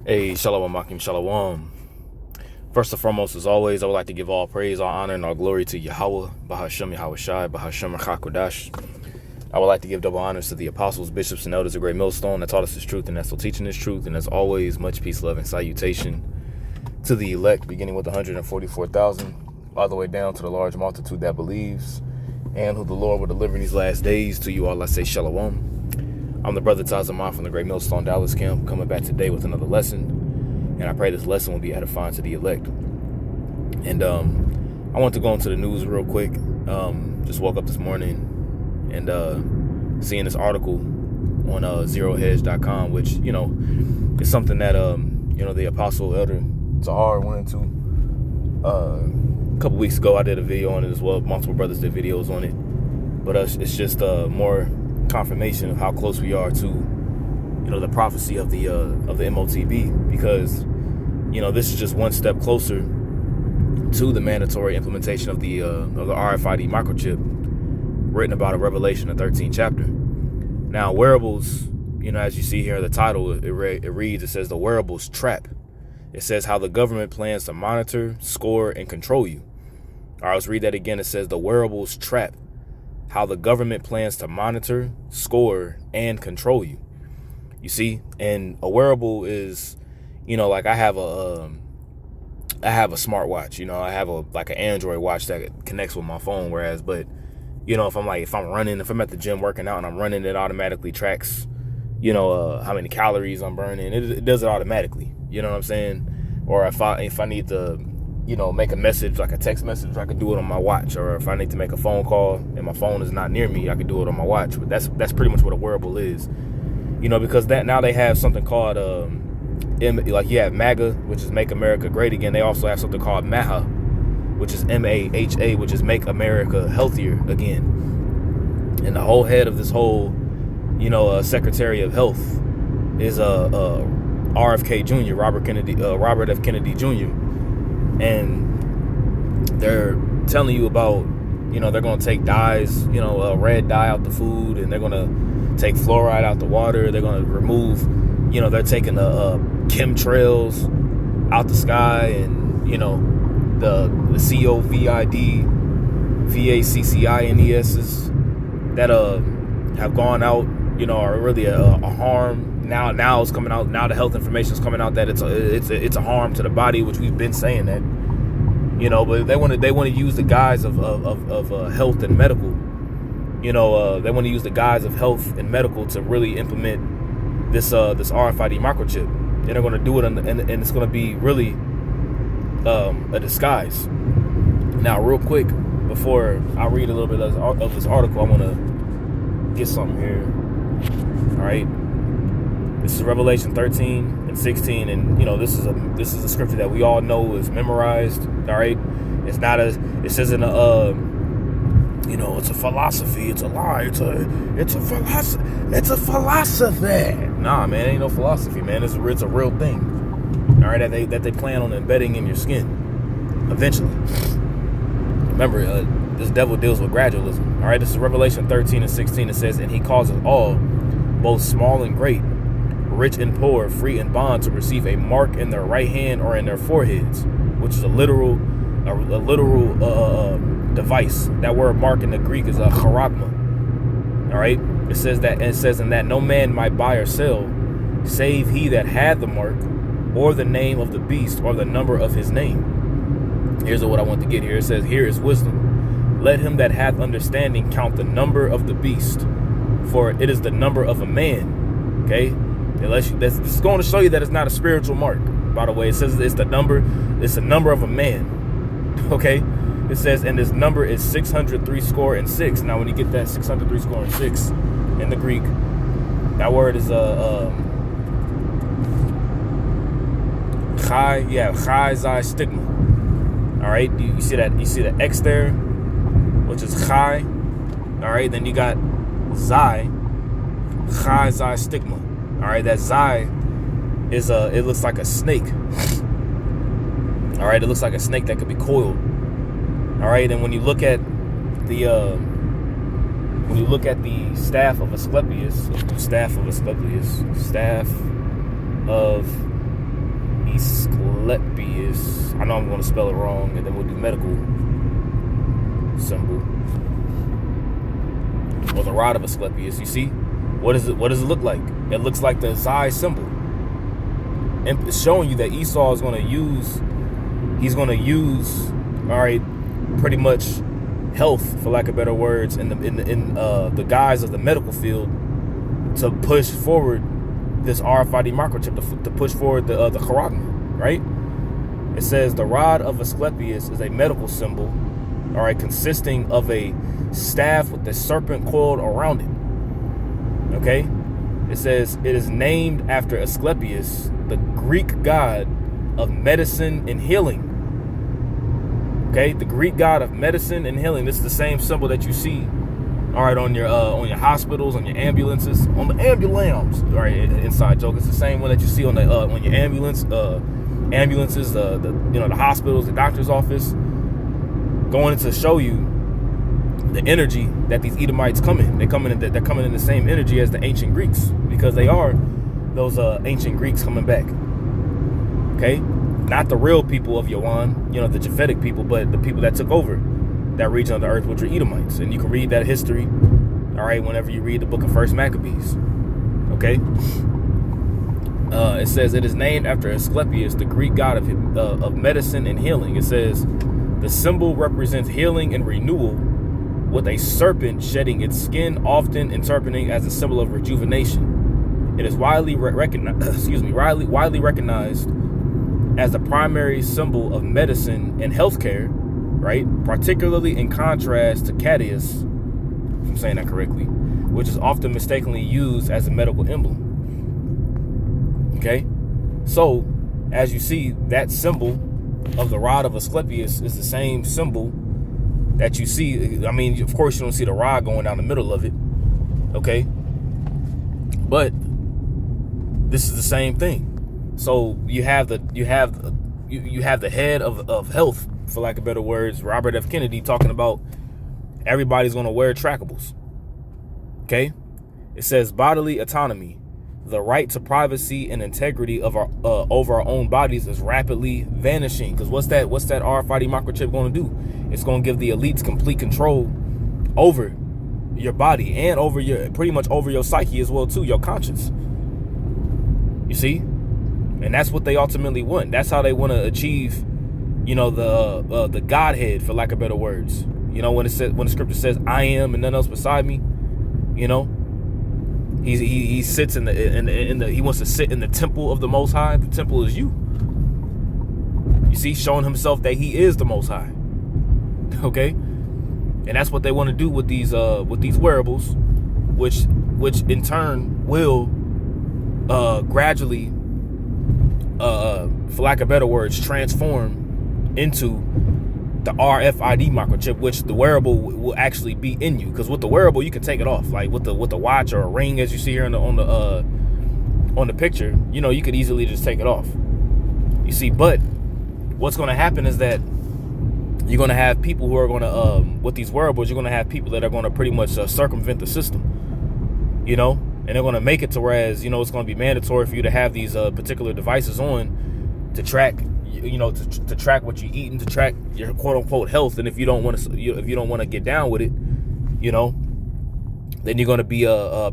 Hey, Shalom, Makim, Shalom. First and foremost, as always, I would like to give all praise, all honor, and all glory to Yahweh, Bahashem Yahweh Shai, Bahashem Rachakodash. I would like to give double honors to the apostles, bishops, and elders of Great Millstone that taught us this truth and that's still teaching this truth. And as always, much peace, love, and salutation to the elect, beginning with 144,000, all the way down to the large multitude that believes, and who the Lord will deliver in these last days. To you all, I say Shalom. I'm the brother Tazaman from the Great Millstone Dallas Camp, coming back today with another lesson, and I pray this lesson will be edifying to the elect. And I want to go into the news real quick. Just woke up this morning and seeing this article on zerohedge.com, which, you know, is something that the Apostle Elder Zahar went into a couple weeks ago. I did a video on it as well. Multiple brothers did videos on it, but it's just more confirmation of how close we are to, the prophecy of the Motb, because, this is just one step closer to the mandatory implementation of the RFID microchip written about in Revelation, the 13th chapter. Now, Wearables, as you see here in the title, it reads, it says the Wearables trap. It says how the government plans to monitor, score, and control you. All right, let's read that again. It says the Wearables trap. How the government plans to monitor, score, and control you. You see, and a wearable is, like I have a smartwatch. I have an Android watch that connects with my phone. But if I'm running, if I'm at the gym working out and I'm running, it automatically tracks, how many calories I'm burning. It does it automatically. You know what I'm saying? Or if I need to, make a message, like a text message, I could do it on my watch. Or if I need to make a phone call and my phone is not near me, I could do it on my watch. But that's pretty much what a wearable is, because that now they have something called, like you have MAGA, which is Make America Great Again. They also have something called MAHA, which is MAHA, which is Make America Healthier Again. And the whole head of this whole, Secretary of Health is RFK Jr., Robert F. Kennedy Jr., and they're telling you about, they're going to take dyes, red dye out the food, and they're going to take fluoride out the water. They're going to remove, they're taking the chemtrails out the sky, and, the COVID, VACCINESs that have gone out, are really a harm. Now it's coming out. Now the health information is coming out that it's a harm to the body, which we've been saying that, But they want to use the guise of health and medical. They want to use the guise of health and medical to really implement this RFID microchip. And they're going to do it, and it's going to be really a disguise. Now, real quick, before I read a little bit of this article, I want to get something here. All right. This is Revelation 13 and 16, and this is a scripture that we all know is memorized. All right, it's not it says in a it's a philosophy, it's a lie, it's a philosophy. Nah, man, it ain't no philosophy, man. It's a real thing. All right, that they plan on embedding in your skin eventually. Remember, this devil deals with gradualism. All right, this is Revelation 13 and 16. It says, and he causes all, both small and great, rich and poor, free and bond, to receive a mark in their right hand or in their foreheads, which is a literal device. That word mark in the Greek is a charagma. All right, it says in that no man might buy or sell, save he that had the mark, or the name of the beast, or the number of his name. Here's what I want to get here. It says, here is wisdom. Let him that hath understanding count the number of the beast, for it is the number of a man. Okay. It's going to show you that it's not a spiritual mark. By the way, it says it's the number of a man. Okay, it says, and this number is 603 score and 6. Now, when you get that 603 score and 6 in the Greek, that word is chai zai stigma. All right, you see that? You see the X there, which is chai. All right, then you got zai zai stigma. All right, that Zai is it looks like a snake. All right, it looks like a snake that could be coiled. All right, and when you look at the staff of Asclepius, Asclepius. I know I'm going to spell it wrong, and then we'll do medical symbol. Or the rod of Asclepius. You see? What does it look like? It looks like the Zai symbol. And it's showing you that Esau is going to use, all right, pretty much health, for lack of better words, in the guise of the medical field to push forward this RFID microchip, to push forward the charagma, right? It says the rod of Asclepius is a medical symbol, all right, consisting of a staff with the serpent coiled around it. Okay? It says it is named after Asclepius, the Greek god of medicine and healing. Okay? The Greek god of medicine and healing. This is the same symbol that you see, all right, on your hospitals, on your ambulances, on the ambulance, all right, inside joke. It's the same one that you see on the on your ambulances, the hospitals, the doctor's office, going to show you the energy that these Edomites come in. They're coming in the same energy as the ancient Greeks, because they are those ancient Greeks coming back. Okay? Not the real people of Yawan, the Japhetic people, but the people that took over that region of the earth, which were Edomites. And you can read that history, all right, whenever you read the book of First Maccabees. Okay? It says it is named after Asclepius, the Greek god of medicine and healing. It says the symbol represents healing and renewal, with a serpent shedding its skin, often interpreting as a symbol of rejuvenation. It is widely recognized as the primary symbol of medicine and healthcare, right? Particularly in contrast to Cadius, if I'm saying that correctly, which is often mistakenly used as a medical emblem. Okay? So, as you see, that symbol of the rod of Asclepius is the same symbol that you see. I mean, of course, you don't see the rod going down the middle of it, okay? But this is the same thing. So you have the head of health, for lack of better words, Robert F. Kennedy, talking about everybody's going to wear trackables. Okay, it says bodily autonomy, the right to privacy and integrity of our over our own bodies is rapidly vanishing. Because what's that RFID microchip going to do? It's going to give the elites complete control over your body and over pretty much over your psyche as well too, your conscience. You see, and that's what they ultimately want. That's how they want to achieve, the Godhead, for lack of better words. When the scripture says, "I am and none else beside me," he sits in the he wants to sit in the temple of the Most High. The temple is you. You see, showing himself that he is the Most High. Okay, and that's what they want to do with these wearables, which in turn will gradually, for lack of better words, transform into the RFID microchip, which the wearable will actually be in you. Because with the wearable, you can take it off, like with the watch or a ring, as you see here on the picture. You could easily just take it off. You see, but what's going to happen is that you're going to have people who are going to, with these wearables, you're going to have people that are going to pretty much circumvent the system, and they're going to make it to whereas, it's going to be mandatory for you to have these particular devices on to track, to track what you eat and to track your quote unquote health. And if you don't want to get down with it, then you're going to be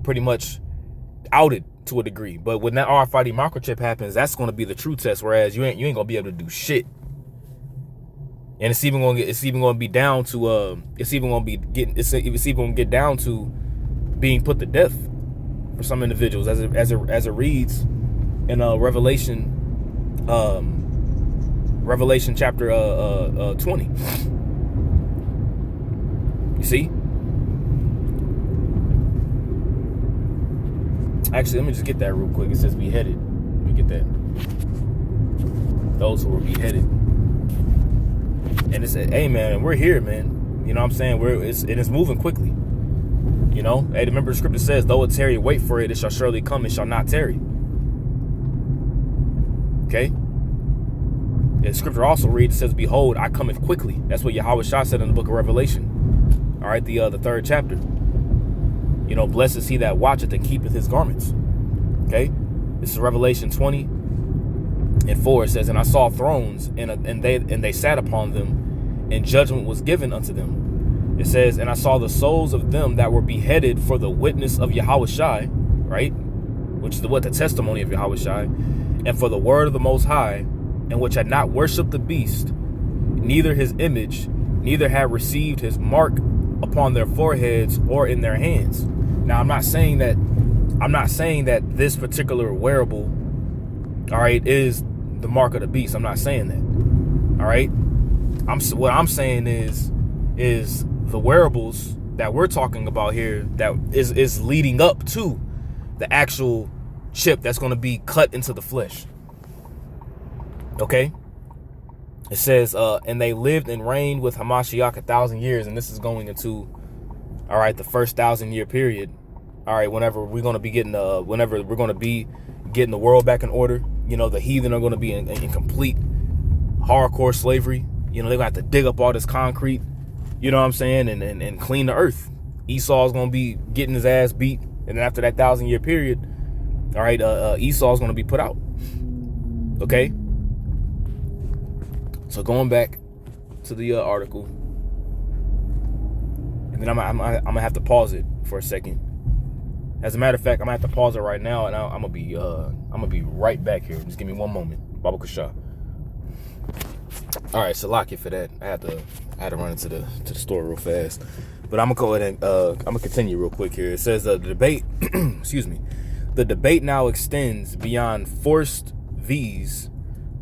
pretty much outed to a degree. But when that RFID microchip happens, that's going to be the true test. Whereas you ain't going to be able to do shit. And it's even going to be down to it's even going to get down to being put to death for some individuals, as it reads in Revelation chapter 20. You see? Actually, let me just get that real quick. It says beheaded. Let me get that. Those who were beheaded. And it said, hey man, we're here, man. You know what I'm saying? It's moving quickly. Hey, remember the scripture says, though it tarry, wait for it, it shall surely come, it shall not tarry. Okay? The scripture also reads, it says, behold, I cometh quickly. That's what Yahweh Shah said in the book of Revelation. All right, the 3rd chapter. Blessed is he that watcheth and keepeth his garments. Okay? This is Revelation 20. And 4 it says, and I saw thrones, and they sat upon them, and judgment was given unto them. It says, and I saw the souls of them that were beheaded for the witness of Yahushai, right? Which is the testimony of Yahushai, and for the word of the Most High, and which had not worshipped the beast, neither his image, neither had received his mark upon their foreheads or in their hands. Now, I'm not saying that this particular wearable, all right, is the mark of the beast. I'm not saying that. All right. What I'm saying is the wearables that we're talking about here that is leading up to the actual chip that's going to be cut into the flesh. Okay. It says, and they lived and reigned with Hamashiach 1,000 years. And this is going into, all right, the first 1,000-year period. All right. Whenever we're going to be getting the world back in order, you know, the heathen are going to be in complete hardcore slavery. You know, they're going to have to dig up all this concrete, you know what I'm saying, and clean the earth. Esau's going to be getting his ass beat. And then after that 1,000-year period, all right, Esau's going to be put out. Okay. So going back to the article, and then I'm gonna have to pause it for a second. As a matter of fact, I'm gonna have to pause it right now, and I'm gonna be right back here. Just give me one moment. Baba Kasha. All right, Salakia for that. I had to run into the store real fast, but I'm gonna go ahead and I'm gonna continue real quick here. It says the debate, excuse me, the debate now extends beyond forced V's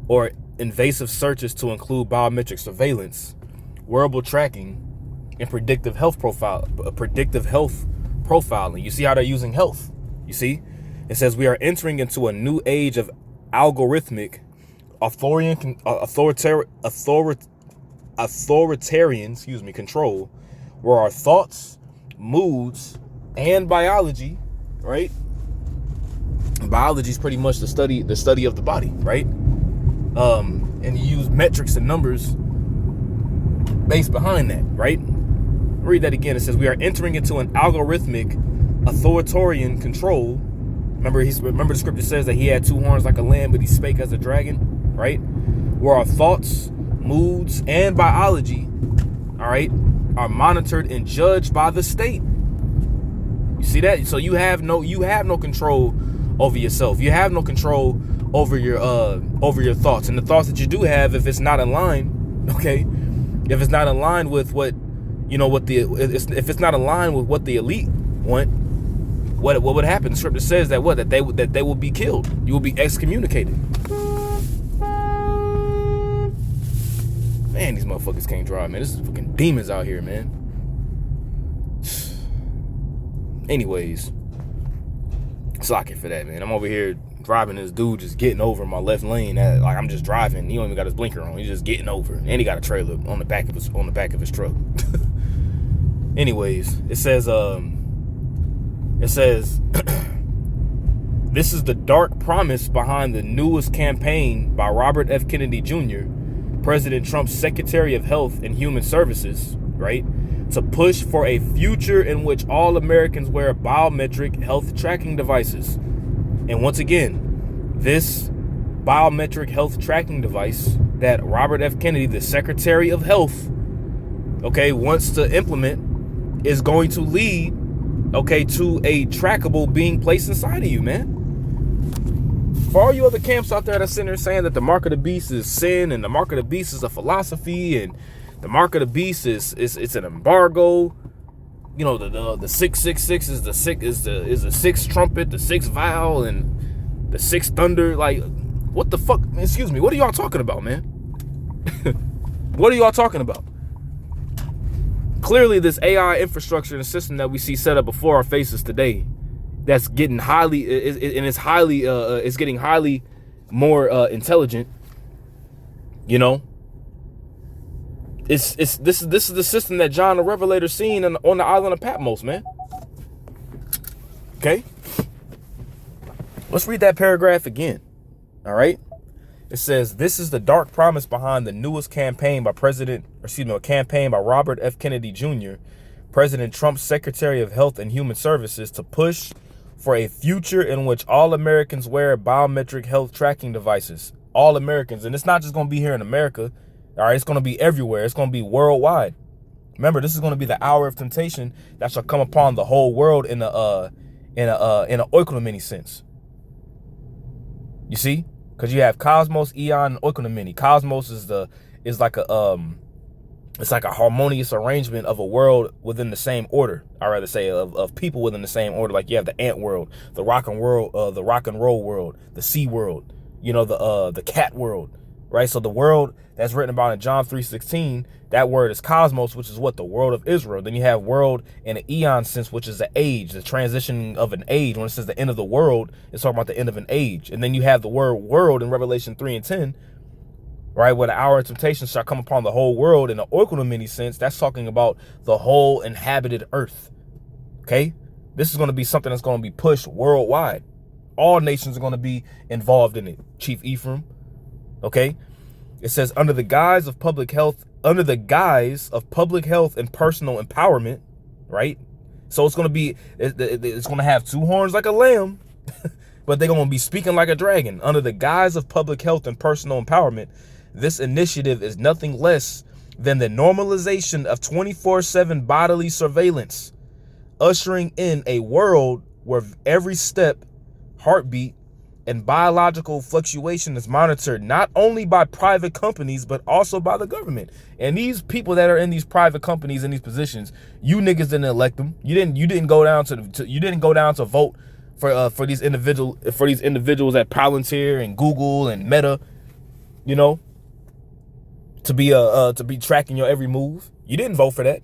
or invasive searches to include biometric surveillance, wearable tracking, and predictive health profiling. You see how they're using health. You see, it says we are entering into a new age of algorithmic authoritarian control, where our thoughts, moods, and biology, right? Biology is pretty much the study of the body, right? And you use metrics and numbers based behind that, right? Read that again. It says we are entering into an algorithmic authoritarian control. Remember the scripture says that he had 2 horns like a lamb, but he spake as a dragon, right? Where our thoughts, moods, and biology, all right, are monitored and judged by the state. You see that? So you have no control over yourself. You have no control over your thoughts, and the thoughts that you do have, if it's not in line, okay, if it's not in line with what, you know, if it's not in line with what the elite want, what would happen? The scripture says that they will be killed. You will be excommunicated. Man, these motherfuckers can't drive, man. This is fucking demons out here, man. Anyways, slacking for that, man. I'm over here driving this dude, just getting over my left lane. Like I'm just driving. He don't even got his blinker on. He's just getting over, and he got a trailer on the back of his truck. Anyways, it says this is the dark promise behind the newest campaign by Robert F. Kennedy Jr., President Trump's Secretary of Health and Human Services, right, to push for a future in which all Americans wear biometric health tracking devices. And once again, this biometric health tracking device that Robert F. Kennedy, the Secretary of Health, okay, wants to implement is going to lead, okay, to a trackable being placed inside of you, man. For all you other camps out there that are sitting there saying that the mark of the beast is sin and the mark of the beast is a philosophy and the mark of the beast is an embargo, you know, the 666 is the sixth trumpet, the sixth vial, and the sixth thunder. Like, what the fuck? Excuse me. What are y'all talking about, man? What are y'all talking about? Clearly, this AI infrastructure and system that we see set up before our faces today, that's getting it's getting highly more intelligent. You know, this is the system that John the Revelator seen on the island of Patmos, man. Okay, let's read that paragraph again. All right, it says this is the dark promise behind the newest campaign by Robert F. Kennedy Jr., President Trump's Secretary of Health and Human Services, to push for a future in which all Americans wear biometric health tracking devices. all Americans. And it's not just going to be here in America. All right, it's going to be everywhere. It's going to be worldwide. Remember, this is going to be the hour of temptation that shall come upon the whole world in an oikonomene sense. You see, because you have cosmos, eon, and oikonomene. Cosmos is like a it's like a harmonious arrangement of a world within the same order. I rather say of people within the same order. Like you have the ant world, the rock and roll world, the sea world, you know, the cat world, right? So the world that's written about in John 3:16, that word is cosmos, which is what? The world of Israel. Then you have world in an eon sense, which is the age, the transition of an age. When it says the end of the world, it's talking about the end of an age. And then you have the word world in Revelation 3:10, right? Where the hour of temptation shall come upon the whole world in the oikonomene sense. That's talking about the whole inhabited earth. Okay? This is going to be something that's going to be pushed worldwide. All nations are going to be involved in it. Chief Ephraim. Okay? It says under the guise of public health and personal empowerment, right? So it's going to be, it's going to have two horns like a lamb, but they're going to be speaking like a dragon. Under the guise of public health and personal empowerment, this initiative is nothing less than the normalization of 24/7 bodily surveillance, ushering in a world where every step, heartbeat, and biological fluctuation is monitored not only by private companies, but also by the government. And these people that are in these private companies in these positions, you niggas didn't elect them. You didn't go down to vote for these individuals at Palantir and Google and Meta, you know, to be tracking your every move. You didn't vote for that.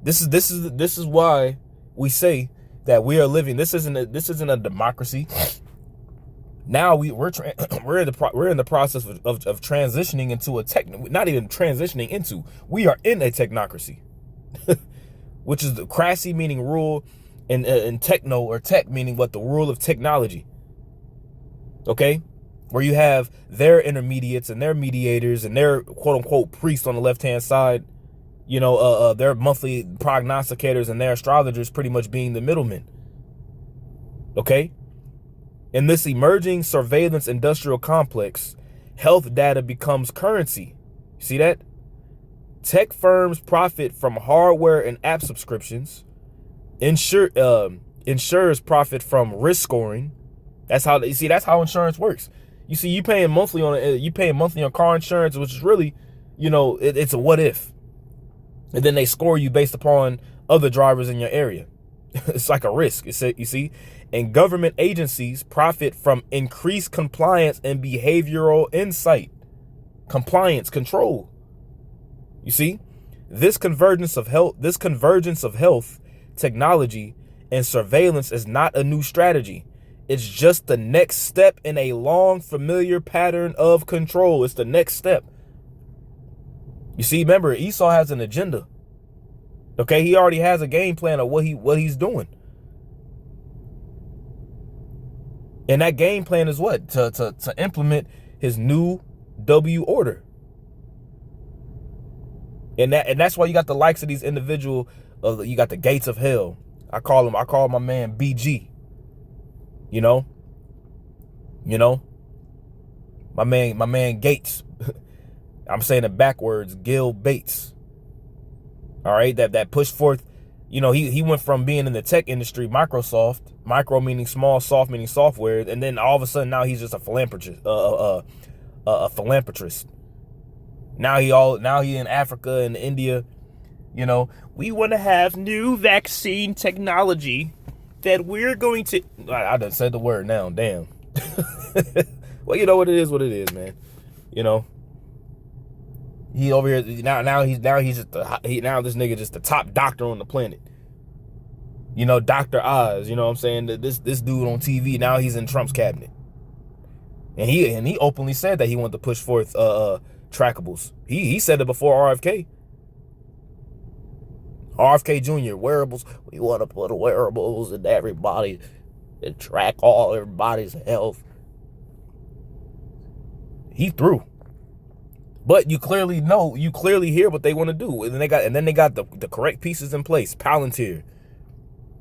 This is why we say that we are living. This isn't a democracy. Now we're in the process of transitioning into we are in a technocracy, which is the crassy meaning rule, and techno or tech meaning what, the rule of technology. Okay, where you have their intermediates and their mediators and their quote unquote priests on the left hand side, you know, their monthly prognosticators and their astrologers pretty much being the middlemen. Okay. In this emerging surveillance industrial complex, health data becomes currency. See that? Tech firms profit from hardware and app subscriptions. Insurers profit from risk scoring. That's how insurance works. You see, you paying monthly on car insurance, which is really, you know, it's a what if. And then they score you based upon other drivers in your area. It's like a risk. You see, and government agencies profit from increased compliance and behavioral insight, compliance control. You see, this convergence of health, technology, and surveillance is not a new strategy. It's just the next step in a long familiar pattern of control. It's the next step. You see, remember, Esau has an agenda. Okay, he already has a game plan of what he's doing. And that game plan is what? To implement his new W order. And that's why you got the likes of these individual, you got the gates of hell. I call my man BG. You know, my man Gates. I'm saying it backwards, Gil Bates. All right, that pushed forth, you know, he went from being in the tech industry, Microsoft, micro meaning small, soft meaning software, and then all of a sudden now he's just a philanthropist, a philanthropist. Now he in Africa and India, you know, we want to have new vaccine technology that we're going to, I done said the word now, damn. Well, you know what it is, man. You know, he over here now this nigga just the top doctor on the planet. You know, Dr. Oz, you know what I'm saying? This dude on TV, now he's in Trump's cabinet. And he openly said that he wanted to push forth trackables. He said it before RFK. RFK Jr., wearables. We want to put wearables in everybody and track all everybody's health. He threw. But you clearly hear what they want to do. And then they got the correct pieces in place. Palantir.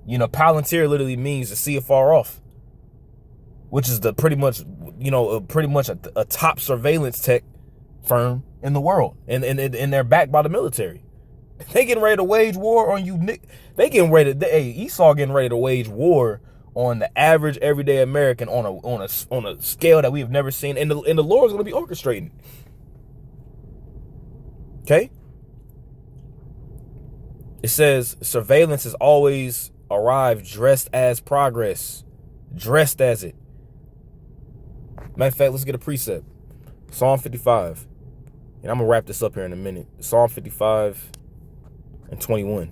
You know, Palantir literally means to see afar off, which is pretty much pretty much a top surveillance tech firm in the world, and they're backed by the military. They getting ready to wage war on you. They getting ready. Esau getting ready to wage war on the average everyday American on a scale that we have never seen, and the Lord's going to be orchestrating. Okay. It says surveillance has always arrived dressed as progress, dressed as it. Matter of fact, let's get a precept. Psalm 55. And I'm going to wrap this up here in a minute. Psalm 55 and 21.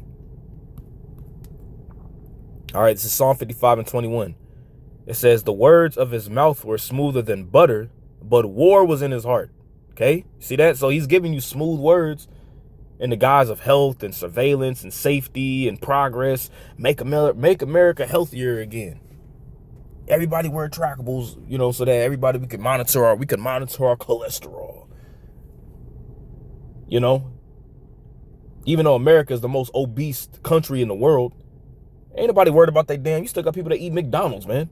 All right, this is Psalm 55 and 21. It says, the words of his mouth were smoother than butter, but war was in his heart. Okay, see that? So he's giving you smooth words in the guise of health and surveillance and safety and progress. Make America healthier again. Everybody wear trackables, so that everybody we can monitor our cholesterol. Even though America is the most obese country in the world, ain't nobody worried about that damn. You still got people that eat McDonald's, man.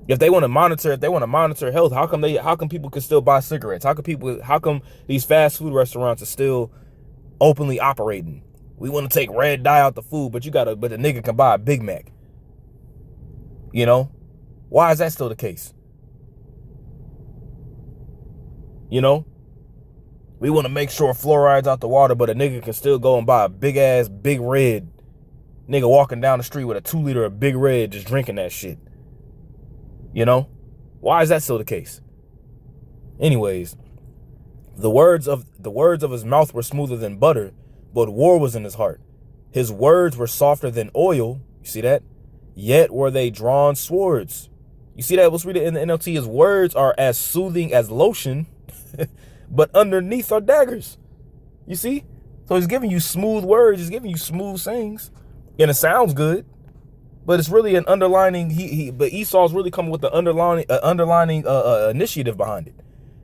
If they want to monitor health, how come people can still buy cigarettes? How come these fast food restaurants are still openly operating? We want to take red dye out the food, but the nigga can buy a Big Mac. Why is that still the case? We want to make sure fluoride's out the water, but a nigga can still go and buy a big red. Nigga walking down the street with a 2 liter of Big Red, just drinking that shit. Why is that still the case? Anyways, the words of his mouth were smoother than butter, but war was in his heart. His words were softer than oil. You see that? Yet were they drawn swords. You see that? Let's read it in the NLT. His words are as soothing as lotion, but underneath are daggers. You see? So he's giving you smooth words. He's giving you smooth sayings, and it sounds good. But it's really an underlining. But Esau's really coming with the underlining initiative behind it.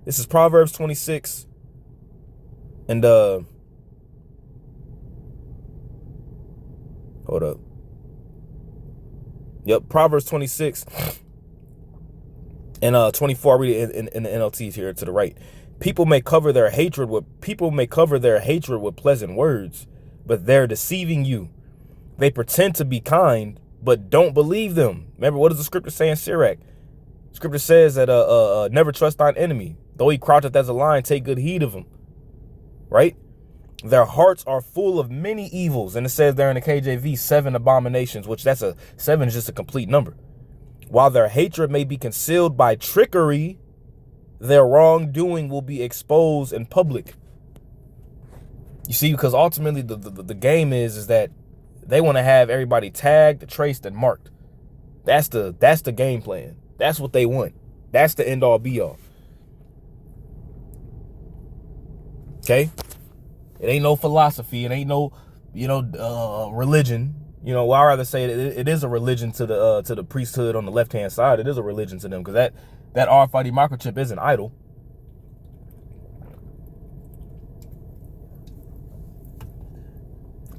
This is Proverbs 26, and hold up. Yep, Proverbs 26 and 24. I read it in the NLT here to the right. People may cover their hatred with pleasant words, but they're deceiving you. They pretend to be kind, but don't believe them. Remember, what does the scripture say in Sirach? Scripture says that never trust thine enemy. Though he croucheth as a lion, take good heed of him. Right? Their hearts are full of many evils. And it says there in the KJV, 7 abominations, which 7 is just a complete number. While their hatred may be concealed by trickery, their wrongdoing will be exposed in public. You see, because ultimately the game is that they want to have everybody tagged, traced, and marked. That's the game plan. That's what they want. That's the end all be all. Okay? It ain't no philosophy. It ain't no, religion. Well, I'd rather say it is a religion to the priesthood on the left-hand side. It is a religion to them, because that RFID microchip is an idol.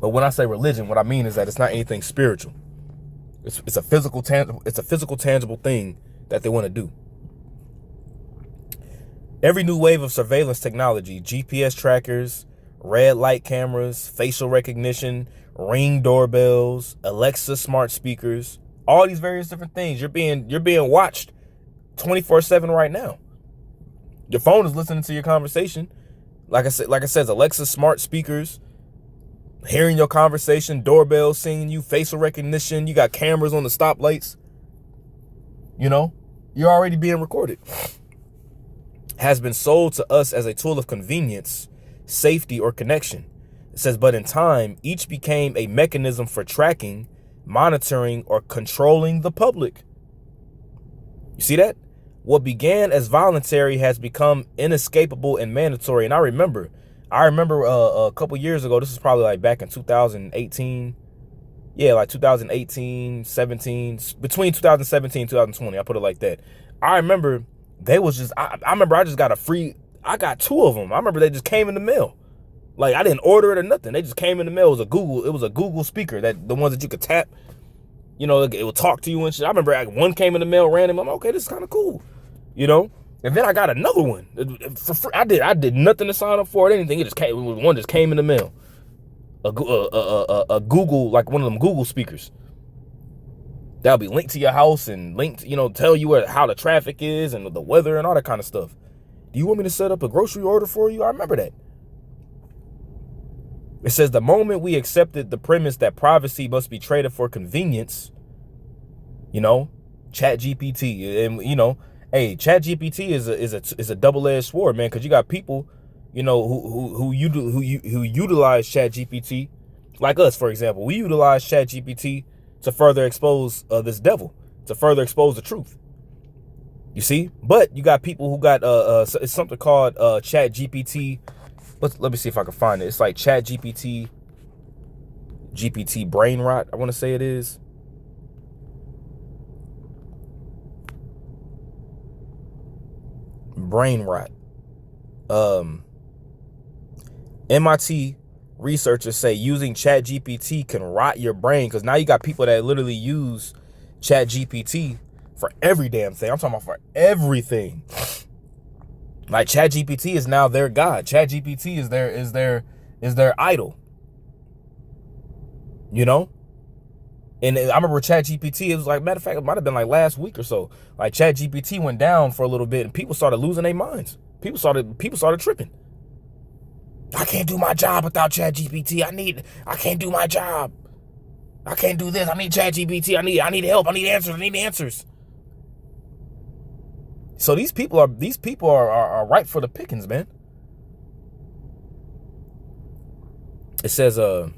But when I say religion, what I mean is that it's not anything spiritual. It's a physical tangible thing that they want to do. Every new wave of surveillance technology, GPS trackers, red light cameras, facial recognition, Ring doorbells, Alexa smart speakers, all these various different things. You're being watched 24/7 right now. Your phone is listening to your conversation. Like I said, Alexa smart speakers, hearing your conversation, doorbells seeing you, facial recognition. You got cameras on the stoplights. You're already being recorded. Has been sold to us as a tool of convenience, safety, or connection. It says, but in time, each became a mechanism for tracking, monitoring, or controlling the public. You see that? What began as voluntary has become inescapable and mandatory. And I remember a couple years ago, this is probably like back in 2018. Yeah, like 2018, 17, between 2017 and 2020. I put it like that. I remember they was just, I remember I just got I got 2 of them. I remember they just came in the mail. Like, I didn't order it or nothing. They just came in the mail. It was a Google speaker, that the ones that you could tap. You know, it will talk to you and shit. I remember like, one came in the mail random. I'm like, okay, this is kind of cool. You know? And then I got another one for free. I did nothing to sign up for it, anything. It just came. One just came in the mail. A Google, like one of them Google speakers. That'll be linked to your house and linked, you know, tell you how the traffic is and the weather and all that kind of stuff. Do you want me to set up a grocery order for you? I remember that. It says the moment we accepted the premise that privacy must be traded for convenience, you know, ChatGPT, and you know, hey, ChatGPT is a double-edged sword, man, because you got people, you know, who utilize ChatGPT, like us, for example. We utilize ChatGPT to further expose this devil, to further expose the truth. You see, but you got people who got it's something called ChatGPT. Let me see if I can find it. It's like ChatGPT, GPT brain rot. I want to say it is. Brain rot. MIT researchers say using ChatGPT can rot your brain, because now you got people that literally use ChatGPT for every damn thing. I'm talking about for everything. Like ChatGPT is now their god. ChatGPT is their idol. You know? And I remember ChatGPT, it was like, matter of fact, it might have been like last week or so. Like ChatGPT went down for a little bit and people started losing their minds. People started tripping. I can't do my job without ChatGPT. I can't do my job. I can't do this. I need ChatGPT. I need help. I need answers. So these people are ripe for the pickings, man. It says, the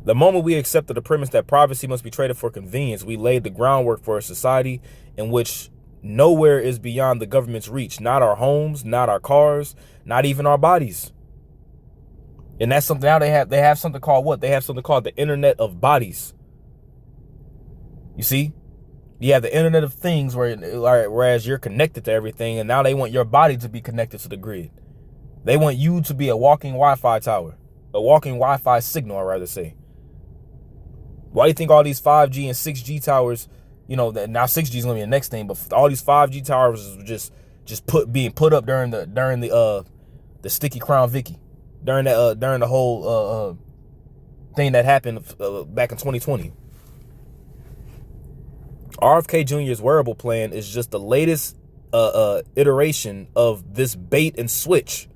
moment we accepted the premise that privacy must be traded for convenience, we laid the groundwork for a society in which nowhere is beyond the government's reach. Not our homes, not our cars, not even our bodies. And that's something now they have something called what? They have something called the Internet of Bodies. You see? You have the Internet of Things whereas you're connected to everything, and now they want your body to be connected to the grid. They want you to be a walking Wi-Fi tower, a walking Wi-Fi signal, I'd rather say. Why do you think all these 5G and 6G towers, you know, now 6G is gonna be the next thing, but all these 5G towers is just being put up during the sticky Crown Vicky, during the whole thing that happened back in 2020. RFK Jr.'s wearable plan is just the latest iteration of this bait and switch.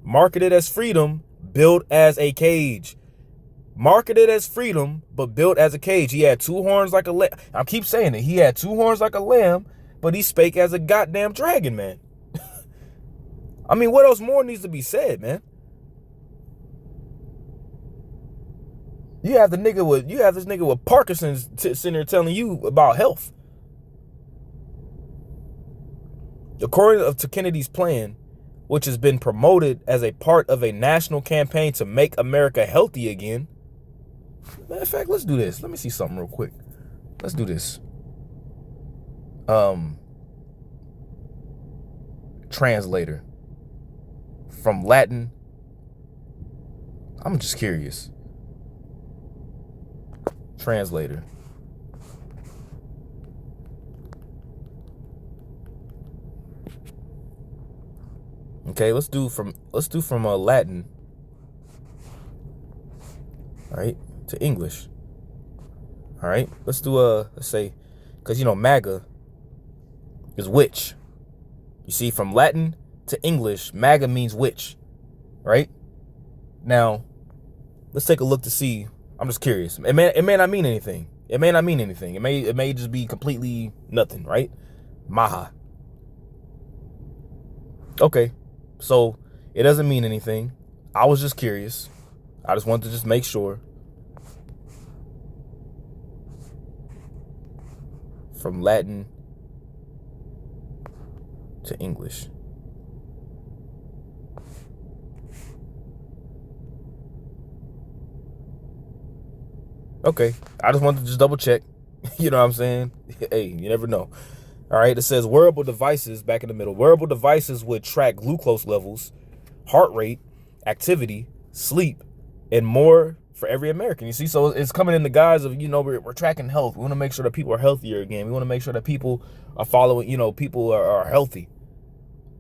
Marketed as freedom, built as a cage. Marketed as freedom, but built as a cage. He had two horns like a lamb. I keep saying it. He had two horns like a lamb, but he spake as a goddamn dragon, man. I mean, what else more needs to be said, man? You have this nigga with Parkinson's sitting there telling you about health. According to Kennedy's plan, which has been promoted as a part of a national campaign to make America healthy again. Matter of fact, let's do this. Let me see something real quick. Let's do this. Translator. From Latin. I'm just curious. Translator. Okay, let's do from Latin, all right, to English. All right, let's say, because you know MAGA is witch. You see, from Latin to English, MAGA means witch, right? Now, let's take a look to see. I'm just curious. It may not mean anything. It may not mean anything. It may just be completely nothing, right? Maha. Okay. So it doesn't mean anything. I was just curious. I just wanted to just make sure. From Latin to English. Okay. I just wanted to just double check. You know what I'm saying? Hey, you never know. All right, it says wearable devices, back in the middle. Wearable devices would track glucose levels, heart rate, activity, sleep, and more for every American. You see, so it's coming in the guise of, we're tracking health. We want to make sure that people are healthier again. We want to make sure that people are following, people are healthy.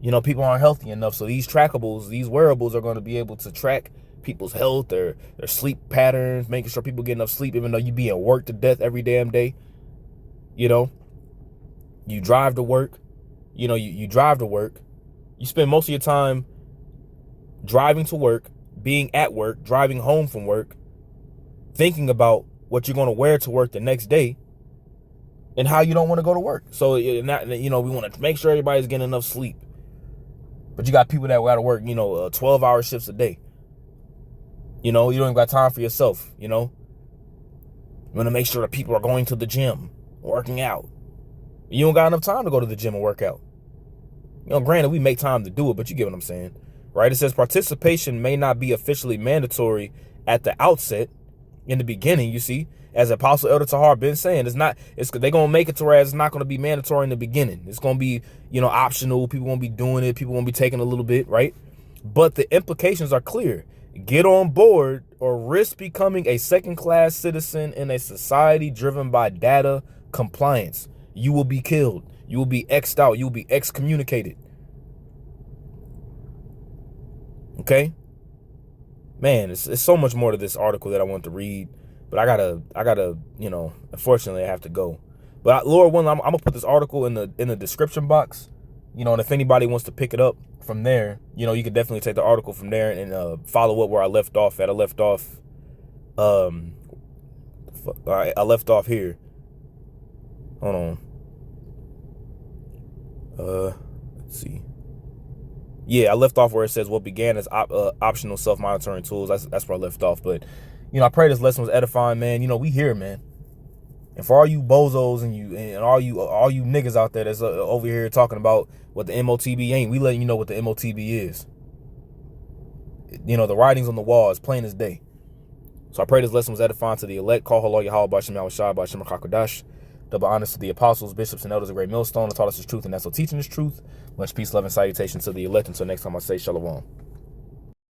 People aren't healthy enough. So these trackables, these wearables are going to be able to track people's health, their sleep patterns, making sure people get enough sleep, even though you be at work to death every damn day. You drive to work. You drive to work. You spend most of your time driving to work, being at work, driving home from work, thinking about what you're going to wear to work the next day and how you don't want to go to work. So, we want to make sure everybody's getting enough sleep. But you got people that got to work, 12-hour shifts a day. You don't even got time for yourself, You want to make sure that people are going to the gym, working out. You don't got enough time to go to the gym and work out. Granted, we make time to do it, but you get what I'm saying, right? It says participation may not be officially mandatory at the outset, in the beginning, you see, as Apostle Elder Tahar been saying, they're going to make it to where it's not going to be mandatory in the beginning. It's going to be, optional. People won't be doing it. People won't be taking a little bit, right? But the implications are clear. Get on board or risk becoming a second-class citizen in a society driven by data compliance. You will be killed. You will be X'd out. You will be excommunicated. Okay? Man, it's so much more to this article that I want to read, but I gotta, unfortunately I have to go. But Lord willing, I'm gonna put this article in the description box, and if anybody wants to pick it up from there, you can definitely take the article from there and follow up where I left off at. I left off here. Hold on. Let's see. Yeah, I left off where it says what began as optional self-monitoring tools. That's where I left off. But, I pray this lesson was edifying, man. We here, man. And for all you bozos and all you niggas out there that's over here talking about what the Motb ain't, we letting you know what the Motb is. The writing's on the wall is plain as day. So I pray this lesson was edifying to the elect. Call Halal Yahweh B'Shem Yahushua B'Shem Chakodash. Double honors to the apostles, bishops, and elders of Great Millstone that taught us his truth and that's so teaching his truth. Much peace, love, and salutation to the elect. Until next time, I say shalom.